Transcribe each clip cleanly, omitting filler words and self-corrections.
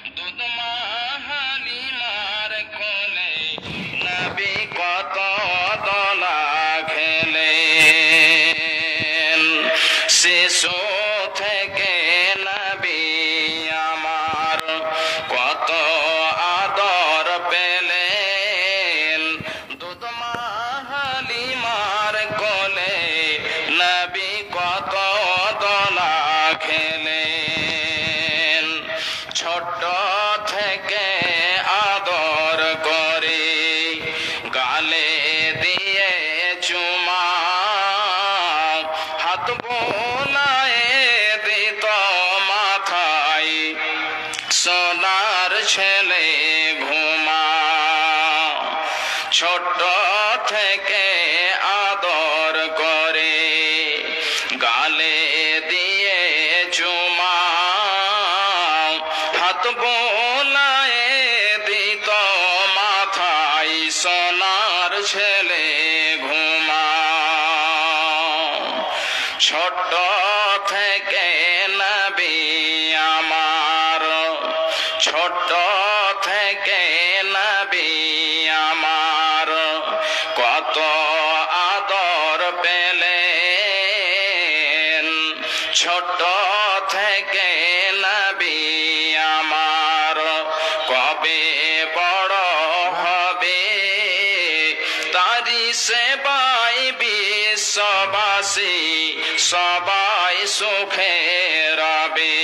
দুধমা হালিমার কোলে নবী কত দোলা খেলেন। শিশু থেকে নবী আমার কত আদর পেলেন। দুধমা হালিমার কোলে নবী কত দোলা খেলেন। ছোট থেকে আদর করে গালে দিয়ে চুমা, হাত বোলায় দিত মাথায় সোনার ছেলে ঘুমা। ছোট থেকে আদর করে গালে দিয়ে চুমা, হাত বোলায় দিত মাথায় সোনার ছেলে ঘুমা। ছোট থেকে নবী আমার, ছোট থেকে নবী আমার কত আদর পেলেন। ছোট থেকে নবী আমার কবে বড় হবে, তারি সেবায় বিশ্ববাসী সবাই সুখে রবে।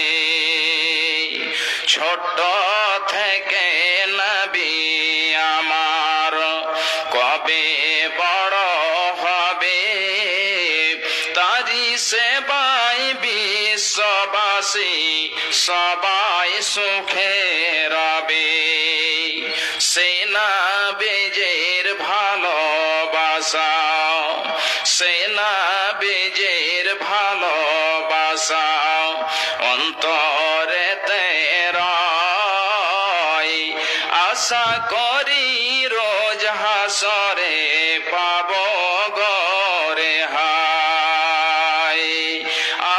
ছোট থেকে নবী আমার কবে বড় হবে, তারি সেবায় বিশ্ববাসী সবাই সুখে রবে। সেই নবীজির ভালোবাসা, সেই নবীজির ভালোবাসা অন্তরেতে রয়। আশা করি রোজ হাসরে পাবো গরে হায়।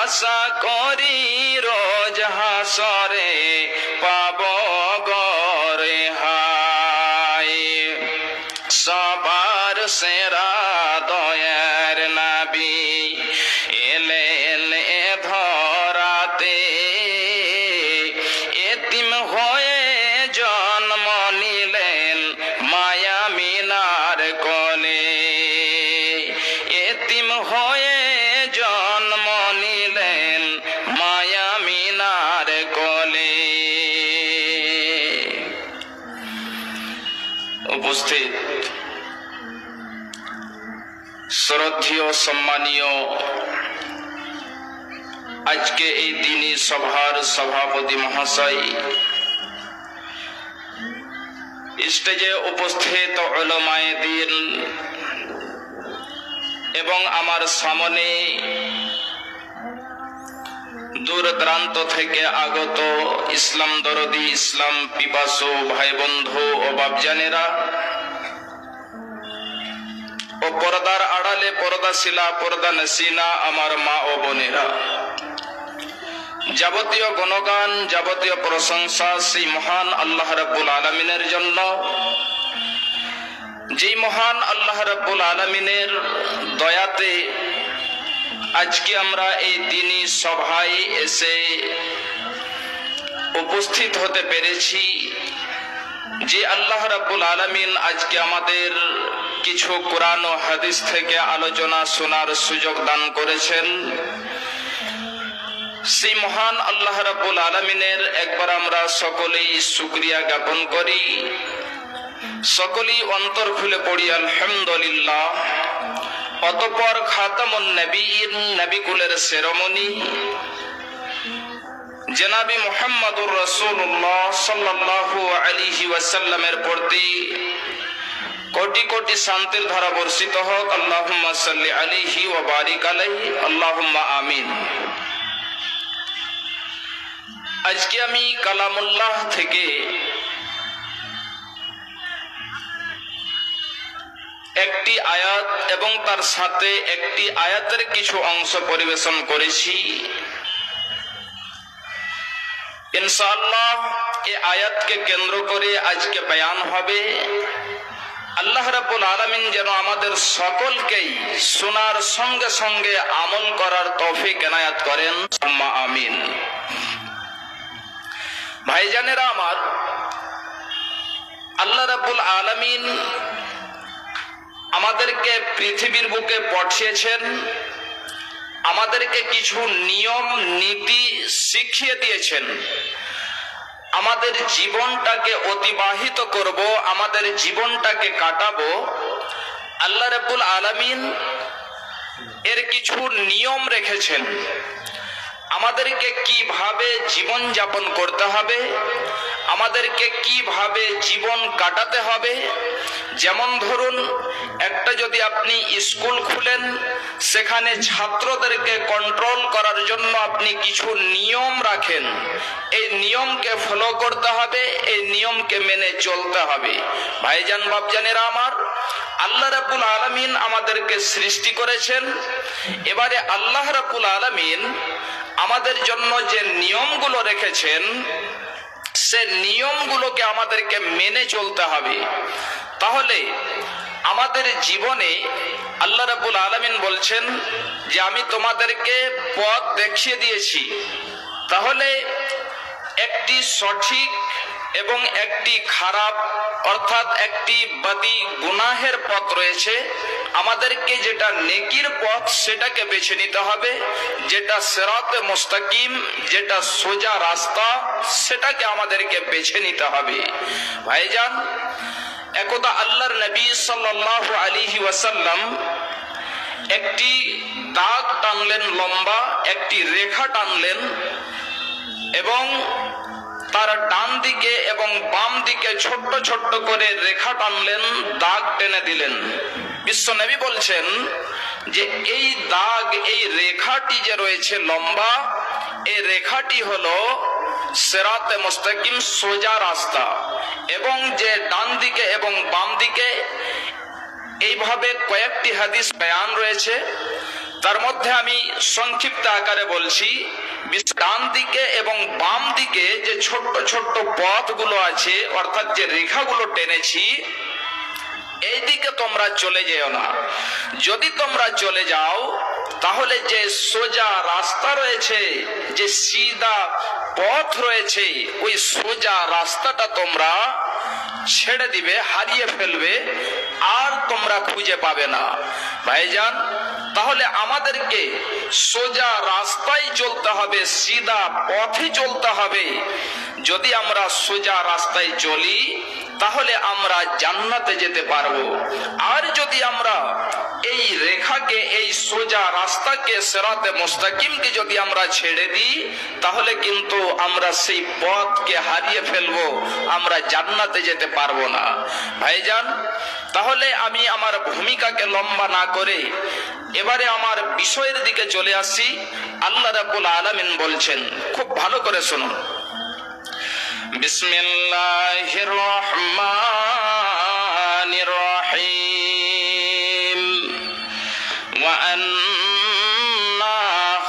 আশা করি রোজ হাসরে পাবো গরে হায়। সবার সেরা দয়ার নবী এলেন এ ধরাতে, এতিম হয়ে জন্ম নিলেন মায়া মিনার কোলে। এতিম হয়ে জন্ম নিলেন মায়া মিনার কোলে। উপস্থিত শ্রদ্ধেয় সম্মানীয় আজকে এই দিনী সভার সভাপতি মহাশয়, স্টেজে উপস্থিত উলামায়ে দ্বীন এবং আমার সামনে দূর দূরান্ত থেকে আগত ইসলাম দরদি, ইসলাম পিপাসু ভাই বন্ধু ও বাপজানেরা ও পর্দার আড়ালে পর্দাশীলা পর্দা নসিনা আমার মা ও বোনেরা, যাবতীয় গুণগান যাবতীয় প্রশংসা সেই মহান আল্লাহ রাব্বুল আলামিনের জন্য, যেই মহান আল্লাহ রাব্বুল আলামিনের দয়াতে আজকে আমরা এই দিনী সভায় এসে উপস্থিত হতে পেরেছি। যে আল্লাহ রাব্বুল আলামিন আজকে আমাদের কিছু কোরআন ও হাদিস থেকে আলোচনা শোনার সুযোগ দান করেছেন, সেই মহান আল্লাহ রাব্বুল আলামিনের একবার আমরা সকলেই শুকরিয়া জ্ঞাপন করি, সকলেই অন্তর খুলে পড়ি আলহামদুলিল্লাহ। অতঃপর খাতামুন নবীন, নবিকুলের শিরোমণি জনাবি মুহাম্মদুর রাসূলুল্লাহ সাল্লাল্লাহু আলাইহি ওয়াসাল্লামের প্রতি কোটি কোটি শান্তির ধারা বর্ষিত হোক। আল্লাহুম্মা সাল্লি আলাইহি ওয়া বারিক আলাইহি, আল্লাহুম্মা আমিন। আজকে আমি কালামুল্লাহ থেকে একটি আয়াত এবং তার সাথে একটি আয়াতের কিছু অংশ পরিবেশন করেছি। ইনশাআল্লাহ এই আয়াতকে কেন্দ্র করে আজকে বয়ান হবে। আল্লাহ রাব্বুল আলামিন যেন আমাদের সকলকেই শোনার সঙ্গে সঙ্গে আমল করার তৌফিক এনায়াত করেন, সুম্মা আমিন। ভাইজানেরা আমার, আল্লাহ রাব্বুল আলামিন আমাদেরকে পৃথিবীর বুকে পাঠিয়েছেন, আমাদেরকে কিছু নিয়ম নীতি শিখিয়ে দিয়েছেন। আমাদের জীবনটাকে অতিবাহিত করব, আমাদের জীবনটাকে কাটাবো, আল্লাহ রাব্বুল আলামিন এর কিছু নিয়ম রেখেছেন। আমাদেরকে কিভাবে জীবন যাপন করতে হবে, আমাদেরকে কিভাবে জীবন কাটাতে হবে। যেমন ধরুন, একটা যদি আপনি স্কুল খুলেন, সেখানে ছাত্রদেরকে কন্ট্রোল করার জন্য আপনি কিছু নিয়ম রাখেন, এই নিয়মকে ফলো করতে হবে, এই নিয়মকে মেনে চলতে হবে। ভাইজান বাপজানেরা আমার, আল্লাহ রাব্বুল আলামিন আমাদেরকে সৃষ্টি করেছেন। এবারে আল্লাহ রাব্বুল আলামিন আমাদের জন্য যে নিয়মগুলো রেখেছেন, সে নিয়মগুলোকে আমাদেরকে মেনে চলতে হবে। তাহলে আমাদের জীবনে আল্লাহ রাব্বুল আলামিন বলছেন যে আমি তোমাদেরকে পথ দেখিয়ে দিয়েছি। তাহলে একটি সঠিক এবং একটি খারাপ, অর্থাৎ একটি বাদী গুনাহের পথ রয়েছে। আমাদেরকে যেটা নেকির পথ সেটাকে বেছে নিতে হবে, যেটা সিরাতে মুস্তাকিম, যেটা সোজা রাস্তা, সেটাকে আমাদেরকে বেছে নিতে হবে। ভাইজান, একদা আল্লাহর নবী সাল্লাল্লাহু আলাইহি ওয়াসাল্লাম একটি দাগ টানলেন, লম্বা একটি রেখা টানলেন এবং তার ডান দিকে এবং বাম দিকে ছোট্ট ছোট্ট করে রেখা টানলেন, দাগ টেনে দিলেন। বিশ্বনবী বলছেন যে এই দাগ, এই রেখাটি যে রয়েছে লম্বা, এই রেখাটি হলো সিরাতে মুস্তাকিম, সোজা রাস্তা। এবং যে ডান দিকে এবং বাম দিকে, এইভাবে কয়েকটি হাদিস বয়ান রয়েছে। তার মধ্যে আমি সংক্ষিপ্ত আকারে বলছি, ডান দিকে এবং বাম দিকে যে ছোট্ট ছোট্ট পথগুলো আছে, অর্থাৎ যে রেখাগুলো টেনেছি, এই দিকে তোমরা চলে যেও না। যদি তোমরা চলে যাও, তাহলে যে সোজা রাস্তা রয়েছে, যে সিধা পথ রয়েছে, ওই সোজা রাস্তাটা তোমরা ছেড়ে দিবে, হারিয়ে ফেলবে, আর তোমরা খুঁজে পাবে না। ভাইজান, তাহলে আমাদেরকে সোজা রাস্তায় চলতে হবে, সিধা পথে চলতে হবে। যদি আমরা সোজা রাস্তায় চলি, তাহলে আমরা জান্নাতে যেতে পারবো। আর যদি আমরা এই রেখাকে, এই সোজা রাস্তাকে, সিরাতে মুস্তাকিমকে যদি আমরা ছেড়ে দিই, তাহলে কিন্তু আমরা সেই পথকে হারিয়ে ফেলবো, আমরা জান্নাতে যেতে পারবো না। ভাইজান, তাহলে আমি আমার ভূমিকাকে লম্বা না করে এবারে আমার বিষয়ের দিকে চলে আসি। আল্লাহ রাব্বুল আলামিন বলছেন, খুব ভালো করে শুনুন। বিসমিল্লাহির রহমানির রহিম। ওয়া আন্না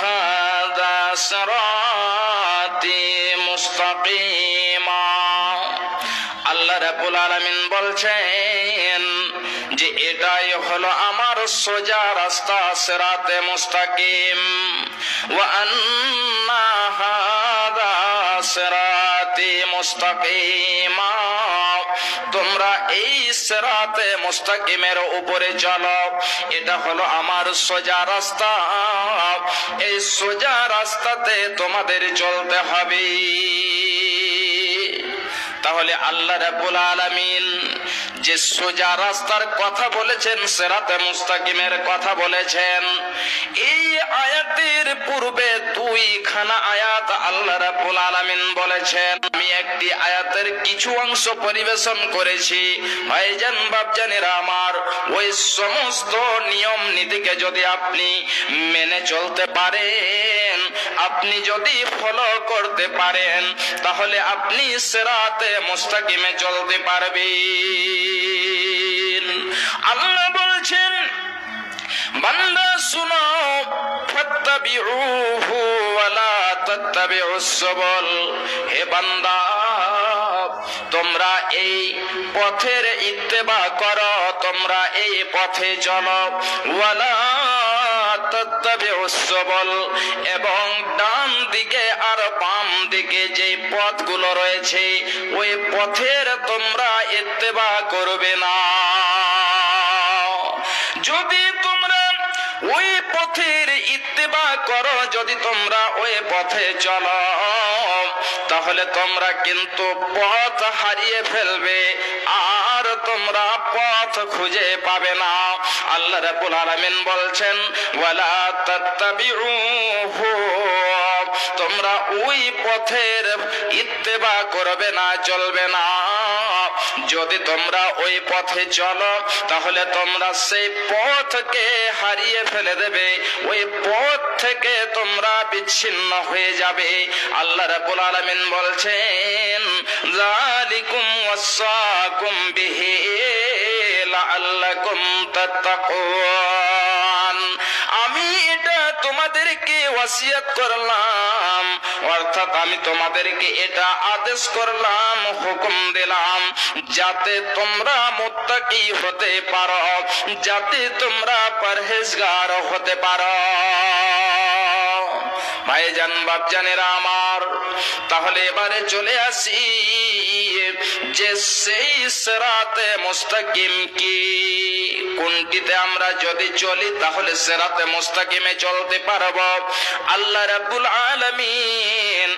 হাযা সিরাতি মুস্তাকিমা। আল্লাহ রাব্বুল আলামিন বলছেন যে এটাই হলো আমার সোজা রাস্তা, সিরাতে মুস্তাকিম। ওয়া আন্না হাযা সিরাতি মুস্তাকিমা, তোমরা এই সিরাতে মুস্তাকিমের উপরে চলো, এটা হলো আমার সোজা রাস্তা, এই সোজা রাস্তাতে তোমাদের চলতে হবে। তাহলে আল্লাহ রাব্বুল আলামিন যে সোজা রাস্তার কথা বলেছেন, সিরাতে মুস্তাকিমের কথা বলেছেন, এই আয়াতের পূর্বে দুইখানা আয়াত আল্লাহ রাব্বুল আলামিন বলেছেন। আমি একটি আয়াতের কিছু অংশ পরিবেশন করেছি। ভাইজান বাপজানেরা আমার, ওই সমস্ত নিয়ম নীতিকে যদি আপনি মেনে চলতে পারেন, আপনি যদি ফলো করতে পারেন, তাহলে আপনি সিরাতে মুস্তাকিমে চলতে পারবেন। আল্লাহ বলছেন, বান্দা শুনো, ফাত্তাবিউহু ওয়া লা তাত্তাবিউস সুবুল। হে বান্দা, তোমরা এই পথের ইত্তেবা করো, তোমরা এই পথে চলো। ওয়ালা তাত্তাবিউস সুবুল, এবং ডান দিকে আর বাম দিকে যে পথগুলো রয়েছে ওই পথের তোমরা ইত্তেবা করবে না। যদি তোমরা ওই পথের ইত্তেবা করো, যদি তোমরা ওই পথে চলো, তাহলে তোমরা কিন্তু পথ হারিয়ে ফেলবে, আর তোমরা পথ খুঁজে পাবে না। আল্লাহ রাব্বুল আলামিন বলছেন ওয়ালা তাত্তাবিউহু, তোমরা ওই পথের ইত্তেবা করবে না, চলবে না। যদি তোমরা ওই পথে চলো তাহলে তোমরা সেই পথকে হারিয়ে ফেলে দেবে, ওই পথ থেকে তোমরা বিচ্ছিন্ন হয়ে যাবে। আল্লাহ রাব্বুল আলামিন বলছেন যালিকুম ওয়াসাকুম বিহি লাআল্লাকুম তাত্তাকুন, আমি এটা তোমাদেরকে ওয়াসিয়াত করলাম, অর্থাৎ আমি তোমাদেরকে এটা আদেশ করলাম, হুকুম দিলাম, যাতে তোমরা মুত্তাকি হতে পারো, যাতে তোমরা পরহেজগার হতে পারো। ভাইজান বাপজানেরা আমার, তাহলে এবারে চলে আসি যে সেই সিরাতে মুস্তাকিম কি, কোনটিতে আমরা যদি চলি তাহলে সিরাতে মুস্তাকিমে চলতে পারবো। আল্লাহ রাব্বুল আলামিন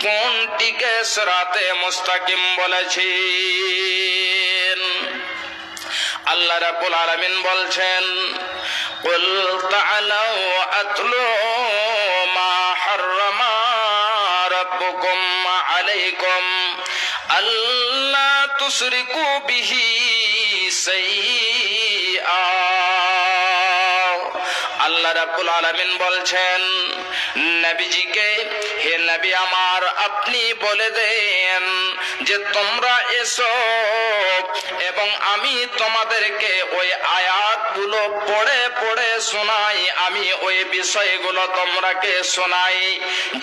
কোনটিকে সিরাতে মুস্তাকিম বলেছেন? আল্লাহ রাব্বুল আলামিন বলছেন কুল তাআলাউ আতলু মা হাররামা রাব্বুকুম আলাইকুম আল্লা তুশরিকু বিহি শাইআ। আল্লাহ রাব্বুল আলামিন বলছেন নবীজিকে, হে নবী আমার, আপনি বলে দেন যে তোমরা এসো এবং আমি তোমাদেরকে ওই আয়াতগুলো পড়ে পড়ে শোনাই, আমি ওই বিষয়গুলো তোমরাকে শোনাই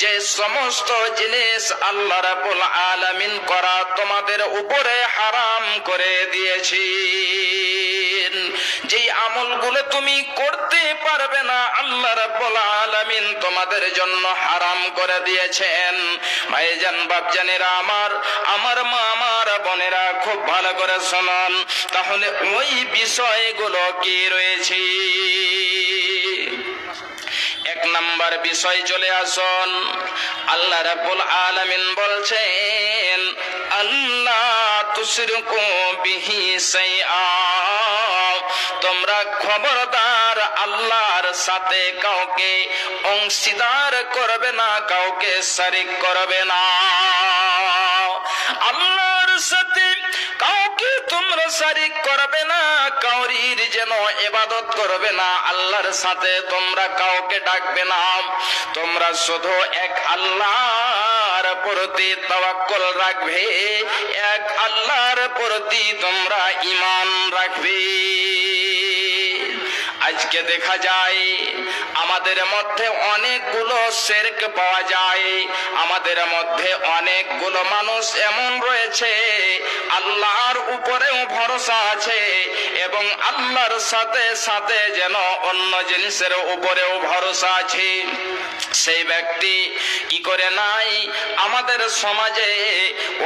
যে সমস্ত জিনিস আল্লাহ রাব্বুল আলামিন করা তোমাদের উপরে হারাম করে দিয়েছি, যেই আমলগুলো তুমি করতে পারবে না আল্লাহ রাব্বুল আলামিন তোমাদের জন্য হারাম করে দিয়েছেন। ভাইজান বাপজানেরা আমার, আমার মা আমার বোনেরা, খুব ভালো করে শুনুন, তাহলে ওই বিষয়গুলো কি রয়েছে? এক নাম্বার বিষয় চলে আসুন। আল্লাহ রাব্বুল আলামিন বলছেন আল্লাহ তুশরিকু বিহি শাইআ, তোমরা খবরদার আল্লাহর সাথে কাউকে অংশীদার করবে না, কাউকে শরীক করবে না। আল্লাহর সাথে কাউকে তোমরা শরীক করবে না, কাউরির যেন ইবাদত করবে না, আল্লাহর সাথে তোমরা কাউকে ডাকবে না। তোমরা শুধু এক আল্লাহর প্রতি তাওয়াক্কুল রাখবে, এক আল্লাহর প্রতি তোমরা ঈমান রাখবে। আজকে দেখা যায় আমাদের মধ্যে অনেকগুলো শিরক পাওয়া যায়, আমাদের মধ্যে অনেকগুলো মানুষ এমন রয়েছে আল্লাহর উপরেও ভরসা আছে এবং আল্লাহর সাথে সাথে যেন অন্য জিনিসের উপরেও ভরসা আছে। সেই ব্যক্তি কি করে নাই, আমাদের সমাজে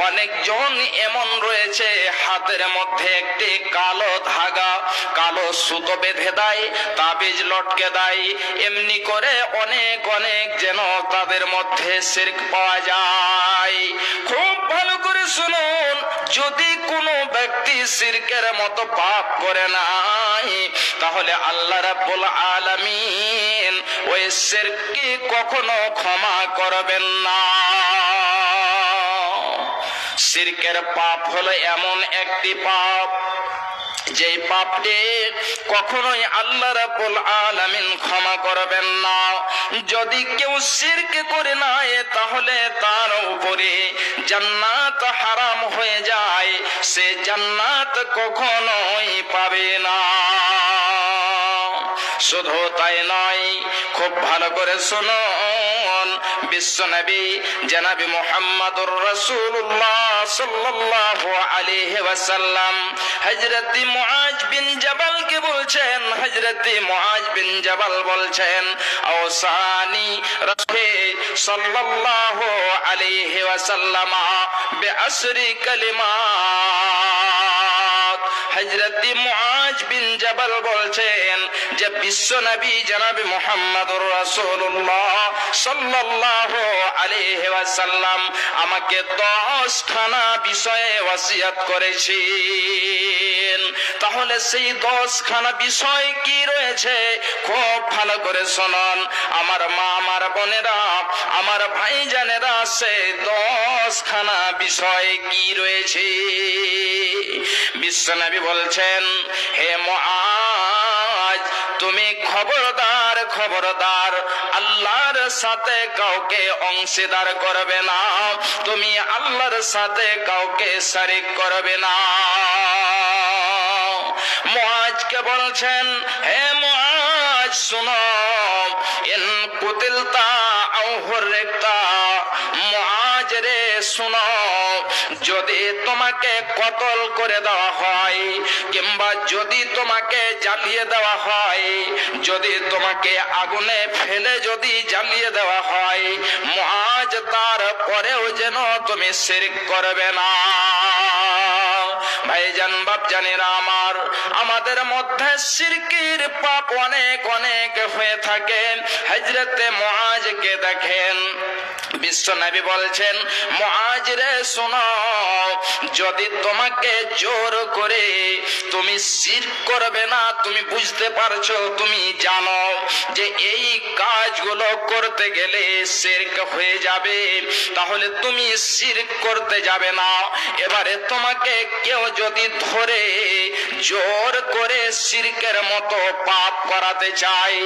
অনেকজন এমন রয়েছে হাতের মধ্যে একটি কালো ধাগা, কালো সুতো বেঁধে দেয়, তাবিজ লটকে দেয়, এমনি করে অনেক অনেক যেন তাদের মধ্যে শিরক পাওয়া যায়। খুব ভালো করে শুনুন, যদি কোনো ব্যক্তি শিরকের মতো পাপ করে নাই তাহলে আল্লাহ রাব্বুল আলামিন ওই শিরককে কখনো ক্ষমা করবেন না। শিরকের পাপ হলো এমন একটি পাপ যে পাপটি কখনোই আল্লাহ রাব্বুল আলামিন ক্ষমা করবেন না। যদি কেউ শিরক করে নাই তাহলে তার উপরে জান্নাত হারাম হয়ে যায়, সে জান্নাত কখনোই পাবে না। শুধু তাই নয়, খুব ভালো করে শুনুন, বিশ্বনবী জনাবে মুহাম্মদুর রাসূলুল্লাহ সাল্লাল্লাহু আলাইহি ওয়াসাল্লাম হযরত মুআজ বিন জাবালকে বলছেন, হযরত মুআজ বিন জাবাল বলছেন, আওসানি রাসূল সাল্লাল্লাহু আলাইহি ওয়াসাল্লাম বিআশরি কালিমাত। হযরত মুআজ বিন জাবাল বলছেন যে বিশ্বনবী জনাবে মুহাম্মদুর রাসূলুল্লাহ সাল্লাল্লাহু আলাইহি ওয়াসাল্লাম আমাকে 10 খানা বিষয়ে ওসিয়ত করেছেন। তাহলে সেই 10 খানা বিষয় কি রয়েছে খুব ভালো করে শুনুন আমার মা, আমার বোনেরা, আমার ভাইজানেরা, সেই 10 খানা বিষয় কি রয়েছে। বিশ্বনবী বলছেন, হে মুআজ, তুমি খবরদার খবরদার আল্লাহর সাথে কাউকে অংশীদার করবে না, তুমি আল্লাহর সাথে কাউকে শরীক করবে না। মুআজকে বলছেন, হে মুআজ শুনো, ইন কুতিলতা আও হুররিকতা, মুআজ রে শুনো, যদি তোমাকে কতল করে দেওয়া হয় কিংবা যদি তোমাকে জ্বালিয়ে দেওয়া হয়, যদি তোমাকে আগুনে ফেলে যদি জ্বালিয়ে দেওয়া হয়, মুআজ তারপরেও যেন তুমি শিরক করবে না। ভাইজান বাপজানেরা আমার, আমাদের মধ্যে শিরকের পাপ অনেক অনেক হয়ে থাকে। হযরতে মুআজকে দেখেন, বিশ্বনবী বলছেন, মুআজ রে শোনো, যদি তোমাকে জোর করে তুমি শিরক করবে না, তুমি বুঝতে পারছো, তুমি জানো যে এই কাজগুলো করতে গেলে শিরক হয়ে যাবে, তাহলে তুমি শিরক করতে যাবে না। এবারে তোমাকে কেউ যদি ধরে জোর করে শিরকের মতো পাপ করাতে চাই,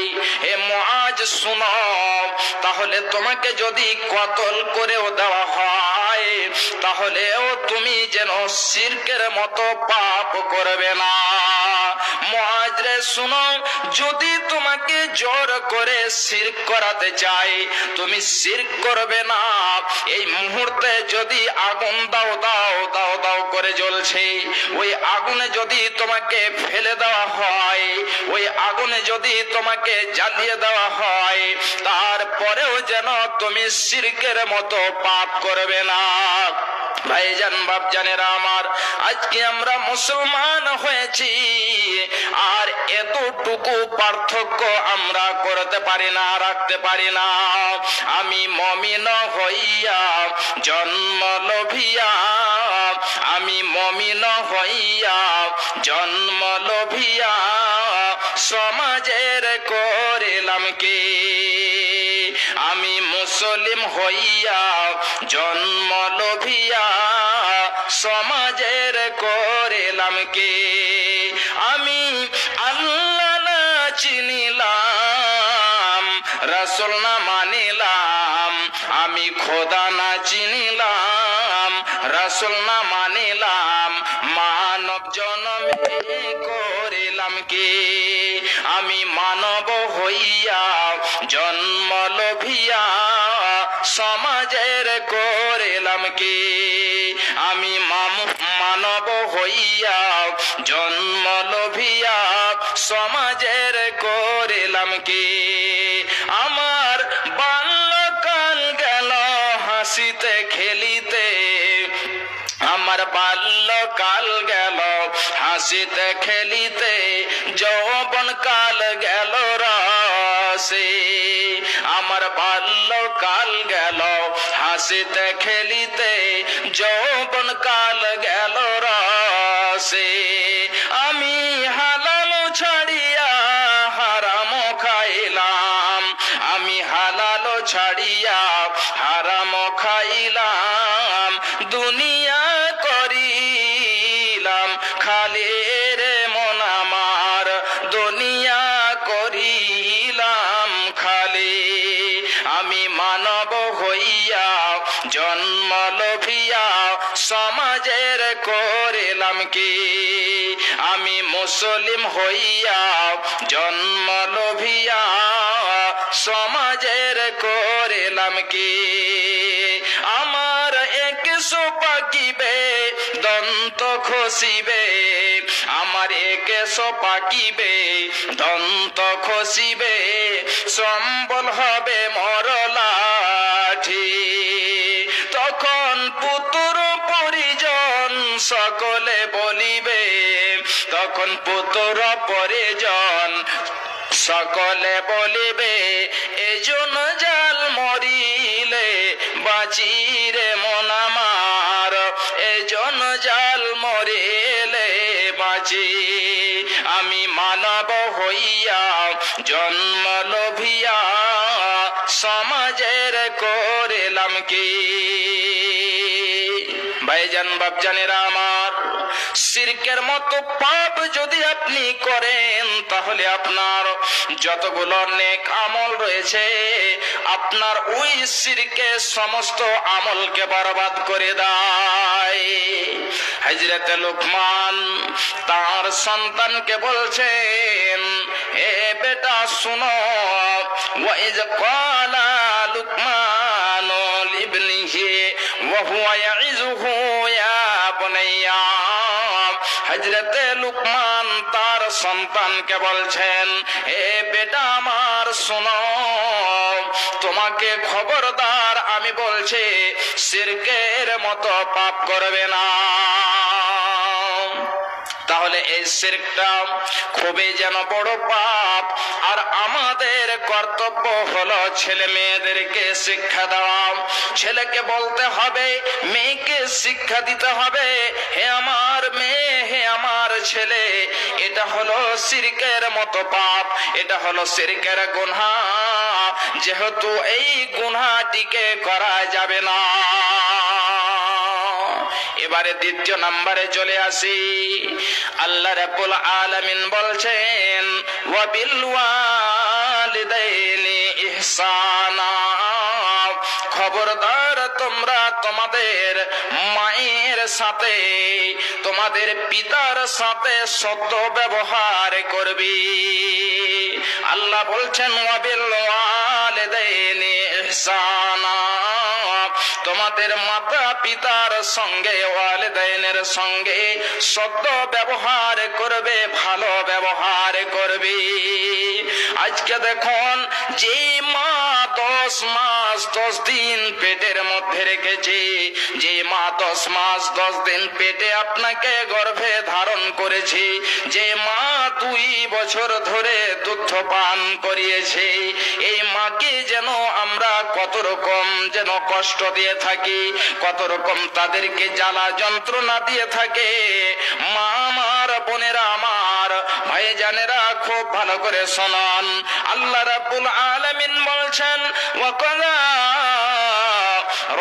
হে মুআজ শুনো, তাহলে তোমাকে যদি কতল করেও দেওয়া হয়, তাহলেও তুমি যেন শিরকের মতো পাপ করবে না। মুআজ রে শুনো, যদি তোমাকে জোর করে শিরক করাতে চাই, তুমি শিরক করবে না। এই মুহূর্তে যদি আগুন দাও দাও দাও দাও করে জ্বলছে, ওই আগুনে যদি তোমাকে ফেলে দেওয়া হয়, ওই আগুনে যদি তোমাকে জ্বালিয়ে দেওয়া হয়, তারপরেও যেন তুমি শিরকের মতো পাপ করবে না। ভাইজান বাপজানেরা আমার, আজকে আমরা মুসলমান হয়েছি আর এতটুকু পার্থক্য আমরা করতে পারি না, রাখতে পারি না। আমি মুমিন হইয়া জন্ম লোভিয়া, আমি মুমিন হইয়া জন্ম লোভিয়া সমাজের করিলাম কি, আমি মুসলিম হইয়া জন্ম লোভিয়া সমাজের করিলাম কি, আমি আল্লাহ না চিনিলাম, রাসূল না মানিলাম, আমি খোদা না চিনিলাম, রাসূল না মানিলাম, মানব জন্মে করিলাম কি, আমি মানব হইয়া জন্ম লোভিয়া সমাজের করিলাম কি, আমি মানব হইয়া জন্ম লোভিয়া সমাজের করিলাম কি, আমার বাল্যকাল গেল হাসিতে খেলিতে, আমার বাল্যকাল গেল হাসিতে খেলিতে, যৌবন কাল গেল রসে, আমার বাল্যকাল গেল হাসিতে খেলিতে, যৌবন কাল গেল রসে, আমি হালাল ছাড়িয়া হারাম খাইলাম, আমি হালাল ছাড়িয়া হারাম খাইলাম, দুনিয়া করিলাম খালি রে মন আমার, দুনিয়া করিলাম খালি, আমি মানব হইয়া জন্ম লোভিয়া সমাজ সমাজের করিলাম কি, আমি মুসলিম হইয়া জন্ম লোভিয়া সমাজের করিলাম কি, আমার একশো পাকিবে দন্ত খসিবে, আমার একশো পাকিবে দন্ত খসিবে, সম্বল হবে মরলাঠি, তখন পুত্র পরিজন সকলে বলিবে, তখন পুত্র পরিজন সকলে বলিবে, এজন জাল মরিলে বাঁচিরে মন আমার, এজন জাল মরিলে বাঁচি, আমি মানব হইয়া জন্ম লোভিয়া সমাজের করিলাম কি। ভাইজান বাপজানেরা আমার, শিরকের মতো পাপ যদি আপনি করেন তাহলে আপনার যতগুলো নেক আমল রয়েছে আপনার ওই শিরকে সমস্ত আমলকে বরবাদ করে দেয়। হযরত লুকমান তার সন্তানকে বলছেন, হে বেটা শুনো, ওয়াইজ ক্বালা লুকমান লিবনিহি ওয়া হুয়া ইয়াইযুহু ইয়া বুনাইয়া, হযরত লুকমান তার সন্তানকে বলছেন, হে বেটা আমার শোনো, তোমাকে খবরদার আমি বলছি শিরকের মতো পাপ করবে না। তাহলে এই শিরকটা খুবই যেন বড় পাপ, আর আমাদের কর্তব্য হলো ছেলে মেয়েদেরকে শিক্ষা দেওয়া। ছেলেকে বলতে হবে, মেয়েকে শিক্ষা দিতে হবে, হে আমার মেয়ে, হে আমার ছেলে, এটা হলো শিরকের মতো পাপ, এটা হলো শিরকের গুনাহ, যেহেতু এই গুনাহটিকে করা যাবে না। এবারে দ্বিতীয় নম্বরে চলে আসি। আল্লাহ রাব্বুল আলামিন বলছেন, ওয়া বিল ওয়ালিদাইনি ইহসানা, খবরদার তোমরা তোমাদের মায়ের সাথে তোমাদের পিতার সাথে সৎ ব্যবহার করবি। আল্লাহ বলছেন, ওয়া বিল ওয়ালিদাইনি ইহসানা, তোমাদের মাতা পিতার সঙ্গে, ওয়ালিদাইনের সঙ্গে সৎ ব্যবহার করবে, ভালো ব্যবহার করবে। আজকে দেখুন, যে মা 10 মাস 10 দিন পেটের মধ্যে রেখেছে, যে মা 10 মাস 10 দিন পেটে আপনাকে গর্ভে ধারণ করেছে, যে মা 2 বছর ধরে দুধ পান করিয়েছে, এই মাকে যেন আমরা কত রকম যেন কষ্ট দিয়ে থাকি, কত রকম তাদেরকে জ্বালা যন্ত্রণা দিয়ে থাকে। মা আমার, বোনেরা আমার, ভাইজানেরা খুব ভালো করে শুনুন। আল্লাহ রাব্বুল আলামিন বলছেন, ওয়া কাযা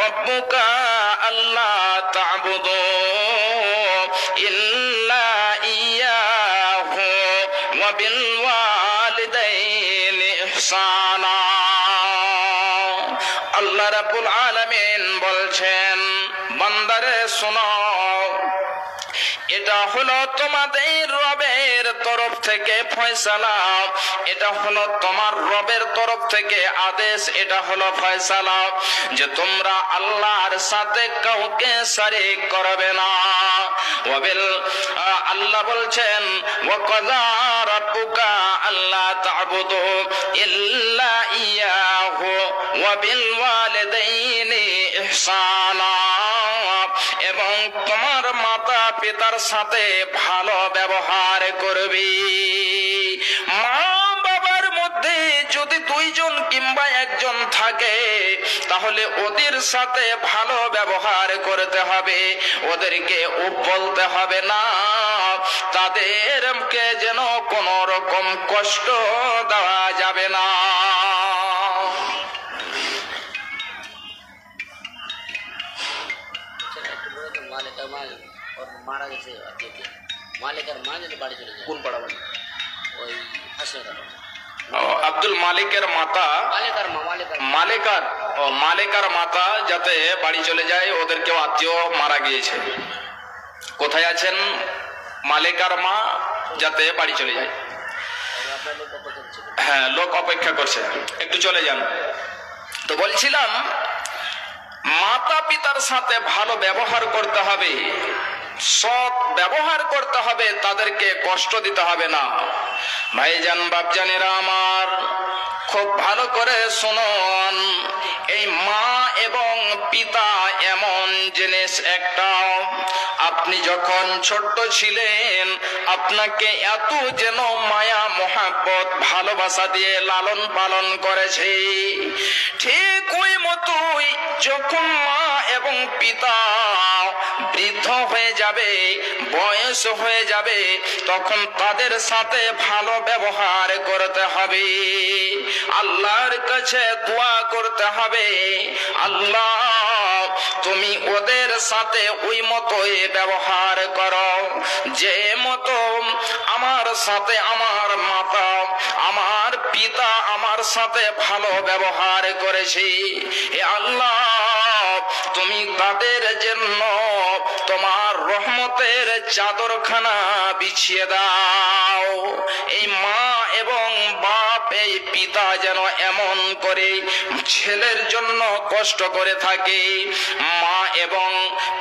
রাব্বুকা আল্লা তা'বুদু ইল্লা ইয়্যাহু ওয়া বিল ওয়ালিদাইনি ইহসানা। আল্লাহ রাব্বুল আলামিন বলছেন, বান্দারে শোনো, এটা হলো তোমাদের রবের তরফ থেকে ফয়সালা, এটা হলো তোমার রবের তরফ থেকে আদেশ, এটা হলো ফয়সালা যে তোমরা আল্লাহর সাথে কাউকে শরীক করবে না। আল্লাহ বলছেন, ওয়া কাযা রাব্বুকা আল্লা তা'বুদু ইল্লা ইয়্যাহু ওয়া বিল ওয়ালিদাইনি ইহসানা, এবং তোমার মাতা পিতার সাথে ভালো ব্যবহার করবি। মা বাবার মধ্যে যদি 2 জন কিংবা 1 জন থাকে তাহলে ওদের সাথে ভালো ব্যবহার করতে হবে, ওদেরকে বলতে হবে না, তাদেরকে যেন কোনো রকম কষ্ট দেওয়া যাবে না। মারা গেছে, মালিকের মা যদি বাড়ি চলে যায়, কোন পাড়া বাড়ি? ওই আব্দুল মালিকের মাতা, মালিকার মাতা যাতে বাড়ি চলে যায়, ওদের কেউ আত্মীয় মারা গিয়েছে, কোথায় আছেন? মালেকার মা যাতে বাড়ি চলে যায়। আপনার লোক অপেক্ষা করছিল। হ্যাঁ, লোক অপেক্ষা করছে, একটু চলে যান। তো বলছিলাম মাতা পিতার সাথে ভালো ব্যবহার করতে হবে, সৎ ব্যবহার করতে হবে, তাদেরকে কষ্ট দিতে হবে না। ভাইজান বাপজানেরা আমার, খুব ভালো করে শুনুন, এই মা এবং পিতা এমন জিনিস একটা, আপনি যখন ছোট্ট ছিলেন আপনাকে এত যেন মায়া মোহাব্বত ভালোবাসা দিয়ে লালন পালন করেছে, ঠিক ওই মতোই যখন মা এবং পিতা বৃদ্ধ হয়ে যাবে, বয়স হয়ে যাবে, তখন তাদের সাথে ভালো ব্যবহার করতে হবে, আল্লাহর কাছে দোয়া করতে হবে, আল্লাহ তুমি ওদের সাথে ওই মতোই ব্যবহার করো যে মতো আমার সাথে আমার মাতা আমার পিতা আমার সাথে ভালো ব্যবহার করেছে। হে আল্লাহ, তুমি তাদের জন্য তোমার রহমতের চাদরখানা বিছিয়ে দাও। এই মা এবং বাপ, এই পিতা যেন এমন করে ছেলের জন্য কষ্ট করে থাকে। মা এবং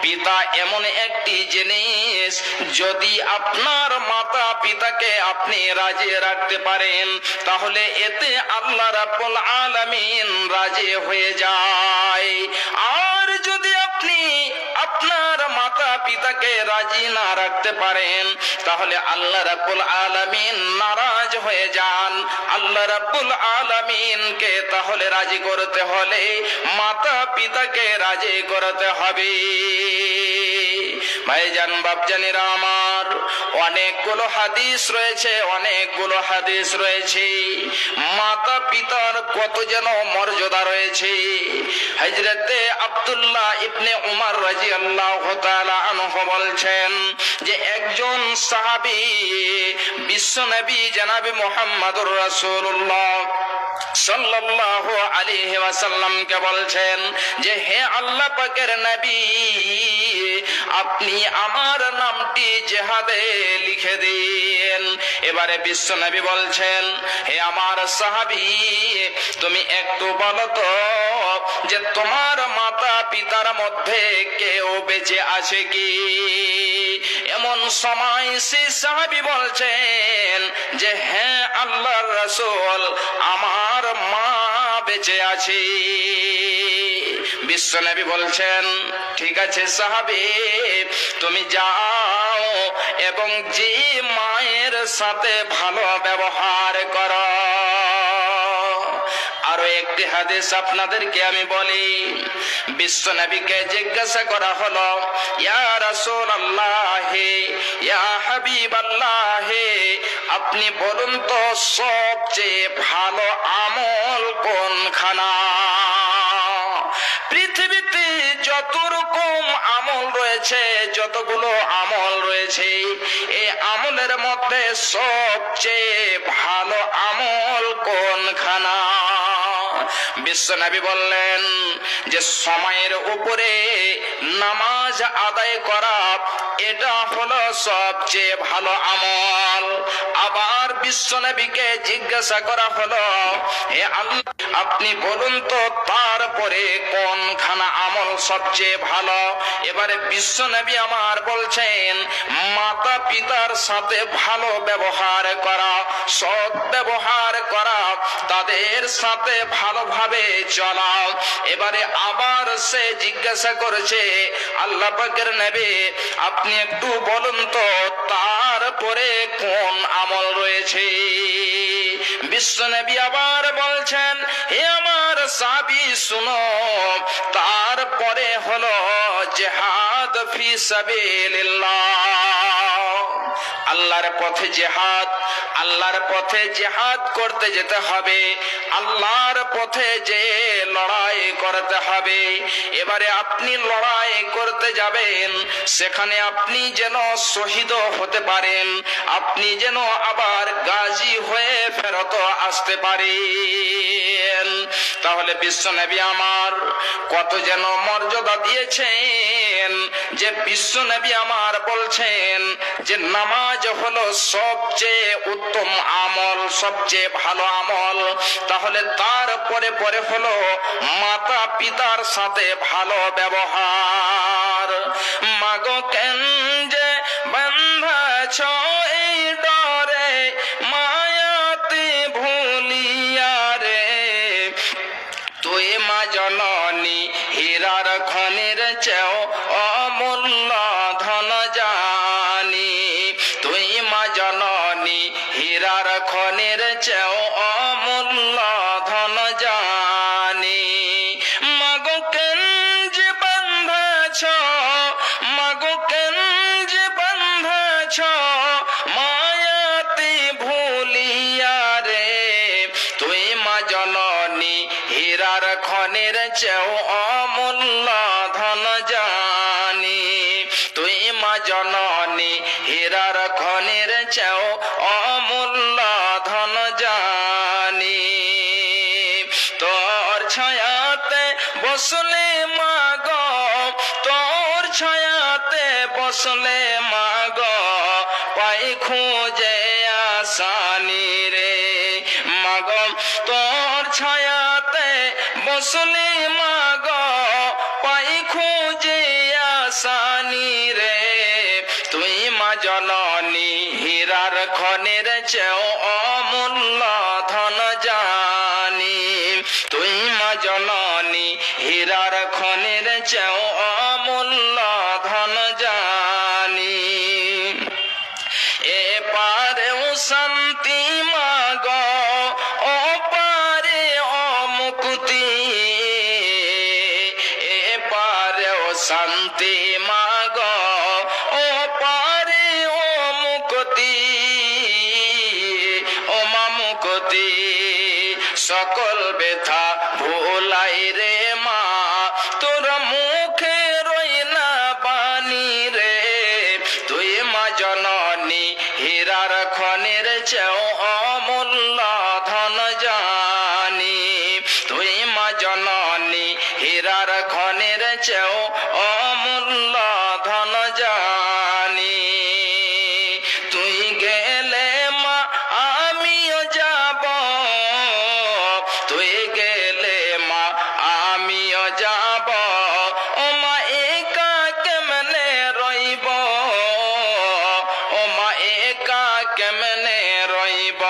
পিতা এমন একটি জিনিস, যদি আপনার মাতা পিতাকে আপনি রাজি রাখতে পারেন তাহলে এতে আল্লাহ রাব্বুল আলামিন রাজি হয়ে যায়। আর যদি আপনি আপনার মাতা পিতাকে রাজি না রাখতে পারেন তাহলে আল্লাহ রাব্বুল আলামিন নারাজ হয়ে যান। আল্লাহ রাব্বুল আলামিনকে তাহলে রাজি করতে হলে মাতা পিতাকে রাজি করতে হবে। ভাইজান বাপজানেরা আমার, অনেকগুলো হাদিস রয়েছে, মাতা পিতার কত যেন মর্যাদা রয়েছে। হযরতে আব্দুল্লাহ ইবনে উমর রাদিয়াল্লাহু তাআলা আনহু বলছেন যে একজন সাহাবী বিশ্বনবী জনাবে মুহাম্মদুর রাসূলুল্লাহ সাল্লাল্লাহু আলাইহি ওয়াসাল্লামকে বলছেন যে হে আল্লাহ পাকের নবী, আপনি আমার নামটি জিহাদে লিখে দিন। এবারে বিশ্বনবী বলছেন, হে আমার সাহাবী, তুমি একটু বলো তো যে তোমার মাতা পিতার মধ্যে কেউ বেঁচে আছে কি? এমন সময় সেই সাহাবী বলছেন যে হ্যাঁ আল্লাহর রাসূল, আমার মা বেঁচে আছে। বিশ্বনবী বলছেন, ঠিক আছে সাহাবী, তুমি যাও এবং যে মায়ের সাথে ভালো ব্যবহার করো। আরো একটি হাদিস আপনাদেরকে আমি বলি, বিশ্বনবীকে জিজ্ঞাসা করা হলো, ইয়া রাসূলুল্লাহ, ইয়া হাবিবাল্লাহ, আপনি বলুন তো সবচেয়ে ভালো আমল কোনখানা? পৃথিবীতে যত রকম আমল রয়েছে, যতগুলো আমল রয়েছে, এই আমলের মধ্যে সবচেয়ে ভালো আমল কোনখানা? বিশ্বনবী বললেন যে সময়ের উপরে নামাজ আদায় করা, এটা হলো সবচেয়ে ভালো আমল। আবার বিশ্বনবীকে জিজ্ঞাসা করা হলো, হে আল্লাহ, আপনি বলুন তো তারপরে কোনখানা আমল সবচেয়ে ভালো? এবারে বিশ্বনবী আমার বলছেন, মাতা পিতার সাথে ভালো ব্যবহার করা, সৎ ব্যবহার করা, তাদের সাথে ভালোভাবে চলা। এবারে আবার সে জিজ্ঞাসা করেছে, আল্লাহ পাকের নবী, আপনি একটু বলুন তো তারপরে কোন আমল রয়েছে? বিশ্বনবী আবার বলছেন, হে আমার সাহাবী শুনো, তারপরে হলো জিহাদ ফি সাবিলিল্লাহ, আল্লাহর পথে জিহাদ। আল্লাহর পথে জিহাদ করতে যেতে হবে, আল্লাহর পথে যে লড়াই করতে হবে। এবারে আপনি লড়াই করতে যাবেন, সেখানে আপনি যেন শহীদ হতে পারেন, আপনি যেন আবার গাজী হয়ে ফেরত আসতে পারেন। তাহলে বিশ্বনবী আমার কত যেন মর্যাদা দিয়েছেন। বলেন যে বিশ্ব নবী আমার বলছেন যে নামাজ হলো সবচেয়ে উত্তম আমল, সবচেয়ে ভালো আমল। তাহলে তারপরে পরে হলো মাতা পিতার সাথে ভালো ব্যবহার। মাগো কেন যে বাঁধাছ এই ডরে মায়াতে ভুলিয়া রে, তুই মা জননী হীরার খনির চেয়েও অমূল্য ধন জানি, তুই মা জননী হীরার খনির চেয়েও অমূল্য ধন জানি। মাগো কেন যে বাঁধাছ, মাগো কেন যে বাঁধাছ মায়াতে ভুলিয়া রে, তুই মা জননী হীরার খনির চেয়েও অমূল্য ধন জানি, তুই মা জননী হীরার খনির চেয়েও অমূল্য ধন জানি। তোর ছায়াতে বসলে মাগো, তোর ছায়াতে বসলে মাগো পাই খুঁজে আসানি রে, মাগো তোর ছায়াতে বসলে মাগো পাই খুঁজে আসানি রে, তুই মা জননী হীরার খনির চেয়েও অমূল্য ধন জানি, তুই মা জননী হীরার খনির চেয়েও অমূল্য ধন জানি। এপারেও শান্তি মাগো, ও পারে অমুক্তি, এপারেও শান্তি মাগো, ও পারে অমুক্তি, ও মা মুক্তি। সকল ব্যথা ভোলাই রে মা, তোর মুখে রই না বাণী রে, তুই মা জননী হীরার খনির চেয়েও অমূল্য ধন জানি, তুই মা জননী হীরার খনির চেয়েও অমূল্য ধন জানি। তুই গেলে মা আমিও যাব, তুই গেলে মা আমিও যাব, ও মা একা কেমনে রইব, ও মা একা কেমনে রইব।